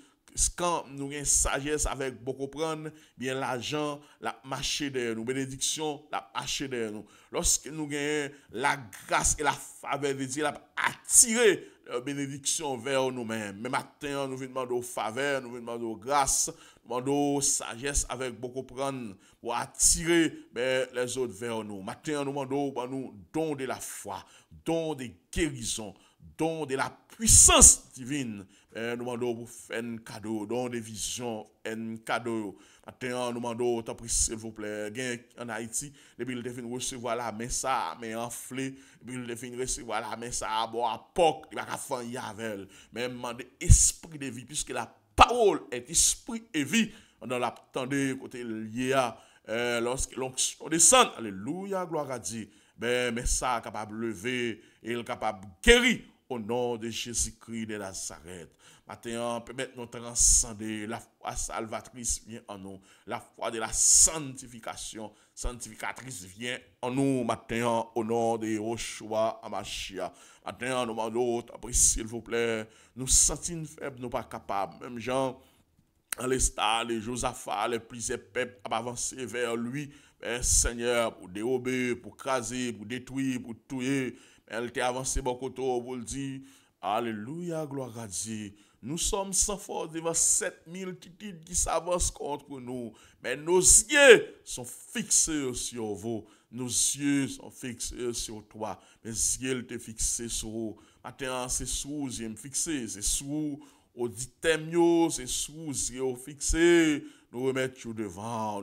quand nous avons sagesse avec beaucoup prendre, bien l'argent, la marché derrière nous, bénédiction, la marché derrière nous. Lorsque nous avons la grâce et la faveur de Dieu, la attirer la bénédiction vers nous-mêmes. Mais maintenant, nous venons demander faveur, nous venons demander grâce, nous demandons sagesse avec beaucoup prendre pour attirer les autres vers nous. Maintenant, nous demandons nous don de la foi, don de guérison, don de la puissance divine. Nous demandons pour faire un cadeau, don de vision, un cadeau. Maintenant, nous demandons, s'il vous plaît, en Haïti, depuis le défi recevoir la main ça, mais enflé, depuis le défi recevoir la main ça, à boire à poc, il va faire un yavel. Mais demander esprit de vie, puisque la parole est esprit et vie. On l'attendait côté lié à lorsque l'onction descend. Alléluia, gloire à Dieu. Mais ça capable de lever et il capable de guérir au nom de Jésus-Christ de Nazareth. Maintenant, permettre nous transcender. La foi salvatrice vient en nous. La foi de la sanctificatrice vient en nous. Maintenant, au nom de Yoshua Amashia. Maintenant, nous demandons, s'il vous plaît, nous sentons faibles, nous pas capables. Même gens, en l'estat, les Josaphat, les plusieurs peuples avancer vers lui, Seigneur, pour dérober, pour craser, pour détruire, pour tuer. Elle t'a avancé beaucoup trop pour le dire. Alléluia, gloire à Dieu. Nous sommes sans force devant 7000 titides qui s'avancent contre nous. Mais nos yeux sont fixés sur vous. Nos yeux sont fixés sur toi. Mes yeux sont fixés sur vous. Maintenant, c'est sous yeux fixés. C'est sous auditemio, c'est sous yeux fixés. Nous remettons devant.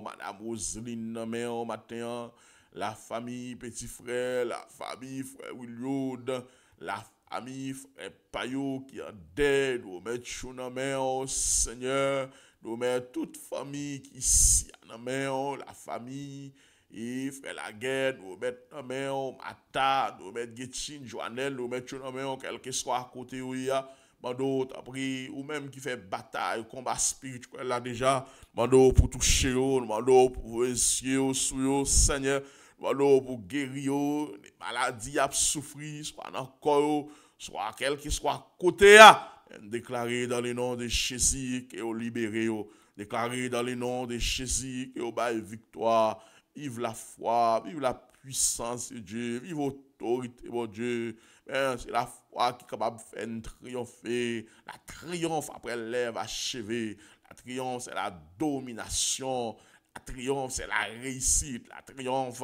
Madame Roseline, matin. La famille petit frère, la famille frère William, la famille frère Payot qui a d'aide, nous mettons dans main, Seigneur, nous mettons toute famille qui ici dans main, la famille, et frère la guerre, nous mettons dans main, Mata, nous mettons Getchin, Joannel, nous mettons dans main, quel que soit à côté où il y a. Mando après ou même qui fait bataille combat spirituel là déjà mando pour toucher mando pour essayer sur Seigneur mando pour guérir les maladies à souffrir soit dans corps soit quel que soit côté là déclarer dans le nom de Jésus que vous libérez déclarer dans le nom de Jésus que vous bail victoire vive la foi vive la puissance de Dieu vive l'autorité de Dieu. C'est la foi qui est capable de faire triompher. La triomphe après l'œuvre achevée. La triomphe, c'est la domination. La triomphe, c'est la réussite. La triomphe,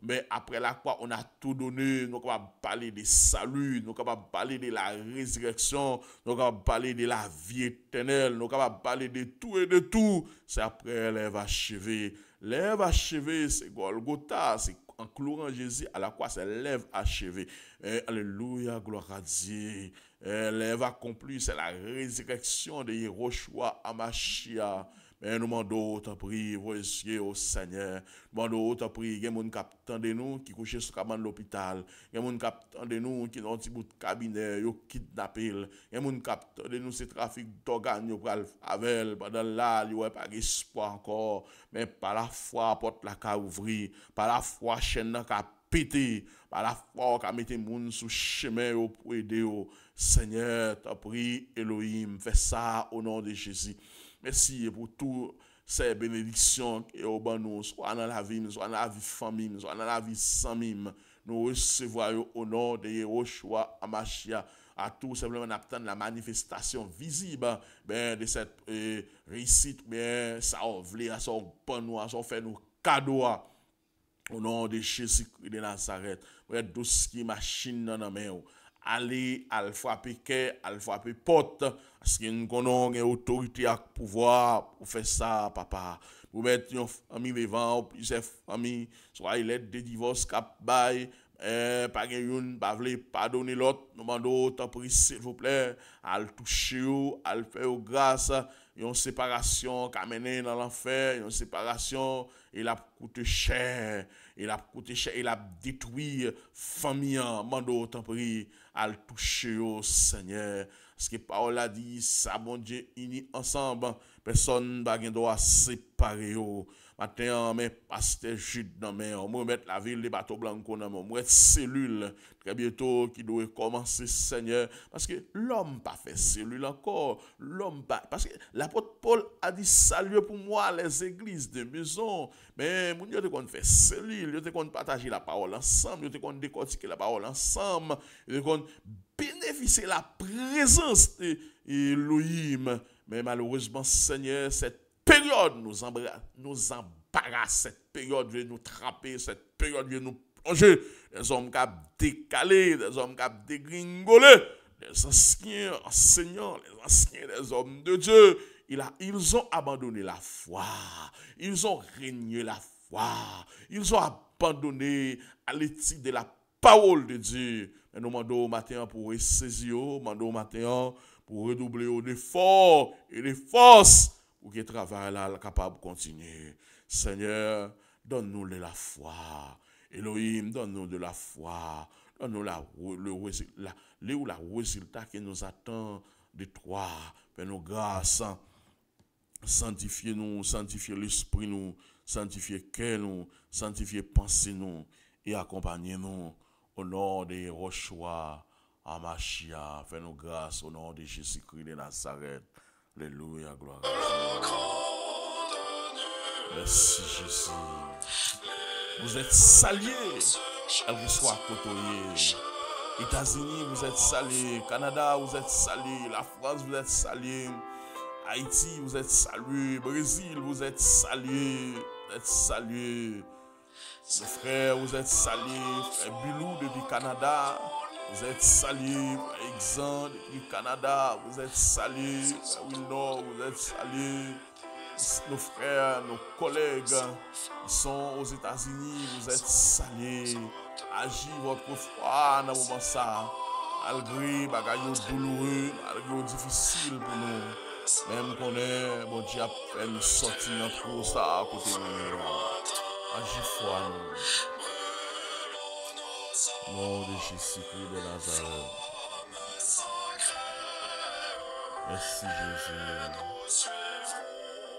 mais après la croix, on a tout donné. Nous sommes capables de parler de salut. Nous sommes capables de parler de la résurrection. Nous sommes capables de parler de la vie éternelle. Nous sommes capables de parler de tout et de tout. C'est après l'œuvre achevée. L'œuvre achevée, c'est Golgotha. C'est en clouant Jésus à la croix, c'est l'œuvre achevée. Alléluia, gloire à Dieu. L'œuvre accomplie, c'est la résurrection de Yehoshua Amashia. Mais nous demandons, t'en prie, voici au Seigneur. Nous demandons, t'en prie, il y a des gens qui attendent nous, qui couchent sur le l'hôpital. Il y a des gens qui attendent nous, qui ont un petit bout de cabinet, qui kidnappé. Il y a des gens qui attendent nous, c'est trafic d'organes, qui ont avec. Pendant là, il n'y a pas d'espoir encore. Mais par la foi, porte la ca ouvrir. Par la foi, chaîne la ca péter. Par la foi, ca mettre les gens sous chemin pour aider. Seigneur, t'en prie, Elohim, fais ça au nom de Jésus. Merci pour toutes ces bénédictions qui au ban nous, soit dans la vie, soit dans la vie famille, soit dans la vie sans mime. Nous recevons au nom de Yehoshua Amashia à tout simplement attendre la manifestation visible de cette réussite, ça ouvre, ça ban nous, ça fait nous cadeau au nom de Jésus-Christ de Nazareth. Pour être douce qui machine dans la main. Aller à frapper cœur, à frapper porte, parce que nous avons une autorité et pouvoir pour faire ça, papa. Pour mettre une famille devant, plusieurs familles, soit il est de divorce cap bail, pas une, pas vle pardonner l'autre, nous demandons autant pris s'il vous plaît, à le toucher, à le faire grâce, une séparation qui amène dans l'enfer, une séparation il a coûté cher, il a détruit famille, mando tant pris, à le toucher au Seigneur. Parce que Paul a dit, ça, bon Dieu, unis ensemble, personne ne va doit séparer yo. Matin, mais pasteur Jude dans mes moi mettre la ville des bateaux blancs dans moi cellule très bientôt qui doit commencer Seigneur parce que l'homme pas fait cellule encore l'homme pas parce que l'apôtre Paul a dit salut pour moi les églises de maison mais mon Dieu te qu'on fait cellule yo te qu'on partager la parole ensemble yo te qu'on décortiquer la parole ensemble yo te qu'on bénéficier la présence de Elohim mais malheureusement Seigneur cette période nous embarrasse, cette période veut nous trapper, cette période veut nous plonger. Des hommes qui ont décalé, des hommes qui ont dégringolé, des anciens enseignants, des hommes de Dieu. Ils ont abandonné la foi, ils ont régné la foi, ils ont abandonné à l'éthique de la parole de Dieu. Et nous demandons au matin pour ressaisir, nous demandons au matin pour redoubler d'efforts et de forces. Pour que le travail là capable de continuer. Seigneur, donne-nous de la foi. Elohim, donne-nous de la foi. Donne-nous le résultat qui nous attend de toi. Fais-nous grâce. Sanctifiez-nous, sanctifiez l'esprit nous, sanctifiez cœur nous, sanctifiez pensée nous et accompagnez-nous au nom de Yehoshua, Amashia. Fais-nous grâce au nom de Jésus-Christ de Nazareth. Alléluia, gloire à Dieu. Merci Jésus. Vous êtes salués, quel que soit côtoyé. États-Unis, vous êtes salués. Canada, vous êtes salués. La France, vous êtes salués. Haïti, vous êtes salués. Brésil, vous êtes salués. Vous êtes salués. Mes frères, vous êtes salués. Frère Bilou depuis Canada. Vous êtes salués, Frère Exan depuis Canada, vous êtes salués, Frère Wilnor, vous êtes salués, nos frères, nos collègues qui sont aux États-Unis, vous êtes salués, agissez votre foi dans le moment ça, malgré bagaille douloureux, malgré difficile pour nous, même qu'on est, bon Dieu a fait nous sortir entre ça à côté de nous, agissez foi nous. Nom de Jésus-Christ de Nazareth. Merci Jésus.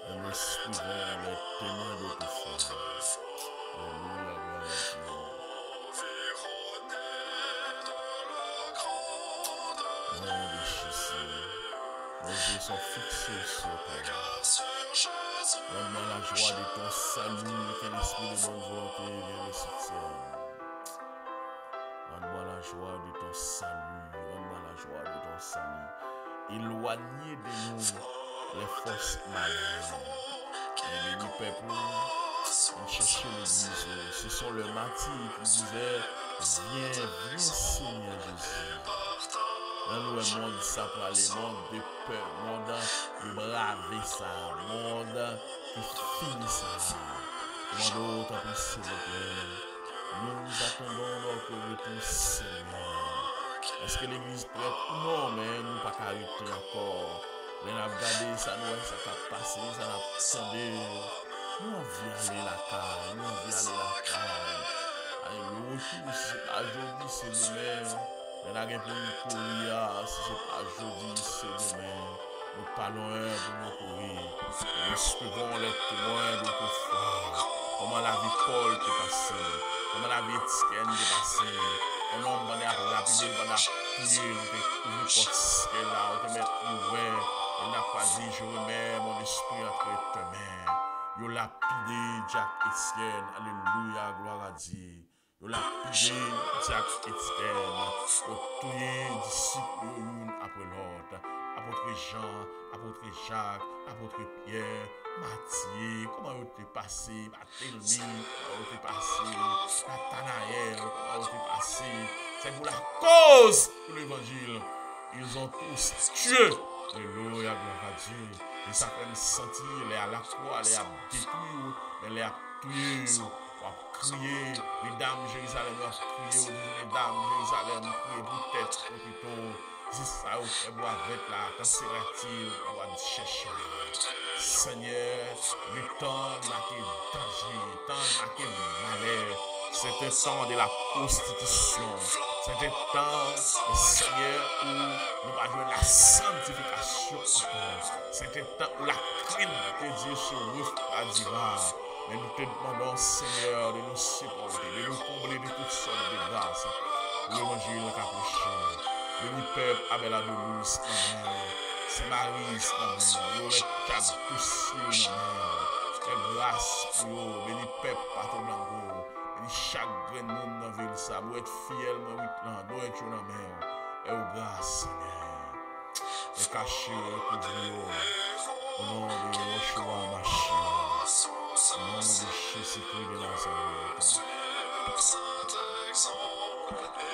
Et nous suivons les témoins de tes foi. Alléluia, gloire à Dieu. Nom de Jésus. Nos yeux sont fixés sur toi. Donne-moi la joie de ton salut, que l'esprit de bonne volonté vienne me sortir. Donne-moi la joie de ton salut. Donne-moi la joie de ton salut. Éloignez de nous les forces malignes. Et béni peuple, on cherchait l'église. Ce sont les martyrs qui disaient, viens Seigneur Jésus. Donne-nous un monde ça pour aller, monde de peur, monde de braver ça, monde qui finit ça. Demandons ta puissance, s'il vous plaît. Nous attendons notre retour, Seigneur. Est-ce que l'église prête? Non, mais nous pas arrêter encore. Mais nous avons regardé ça, nous ça a passé, ça a attendé. Nous avons vu aller la caille, nous avons vu aller la caille. Le retour, aujourd'hui, c'est demain. Mais nous avons pour nous courir, si ce n'est pas aujourd'hui, c'est demain. Nous parlons pour nous courir. Nous suivons les témoins de notre foi. Comment la vie Paul est passée. Comment la vie Étienne est passée. Comment on a rapide, on a prié, on a porté là, on a mis ouvert. On a pas dit, je remets mon esprit entre tes mains. On a lapidé Jack Étienne. Alléluia, gloire à Dieu. On a lapidé Jack Étienne. On a tué disciples l'un après l'autre. Apôtre Jean, apôtre Jacques, apôtre Pierre, Matthieu, comment vous êtes passé, Barthélemy, comment vous êtes passé, Nathanaël, comment vous êtes passé. C'est pour la cause de l'évangile. Ils ont tous tué. Alléluia, gloire à Dieu. Et ça fait me sentir, les à la croix, les à détruire, les à tuer, on va crier. Les dames Jérusalem, on va crier, les dames Jérusalem, crier pour tête, plutôt. dis ça au fait avec là, quand sera-t-il pour aller chercher? Seigneur, le temps n'a que danger, le temps n'a que malheur. C'est un temps de la prostitution. C'est un temps, Seigneur, où nous avons la sanctification encore. C'est un temps où la crainte de Dieu se refroidira. Mais nous te demandons, Seigneur, de nous supporter, de nous combler de toutes sortes de grâces. L'évangile est approché. Béni peuple avec la douce, amen. C'est Marie, amen. Nous recadrons tous les amen. Et grâce pour vous, béni peuple partout dans vous. Béni chaque grain de monde dans la ville, ça. Nous être fidèles, nous être dans la mer. Et au grâce, Seigneur. Et caché, et couvrir. Au nom de Yeshua, Mashiach. Au nom de Jésus-Christ de Nazareth. Saint exemple.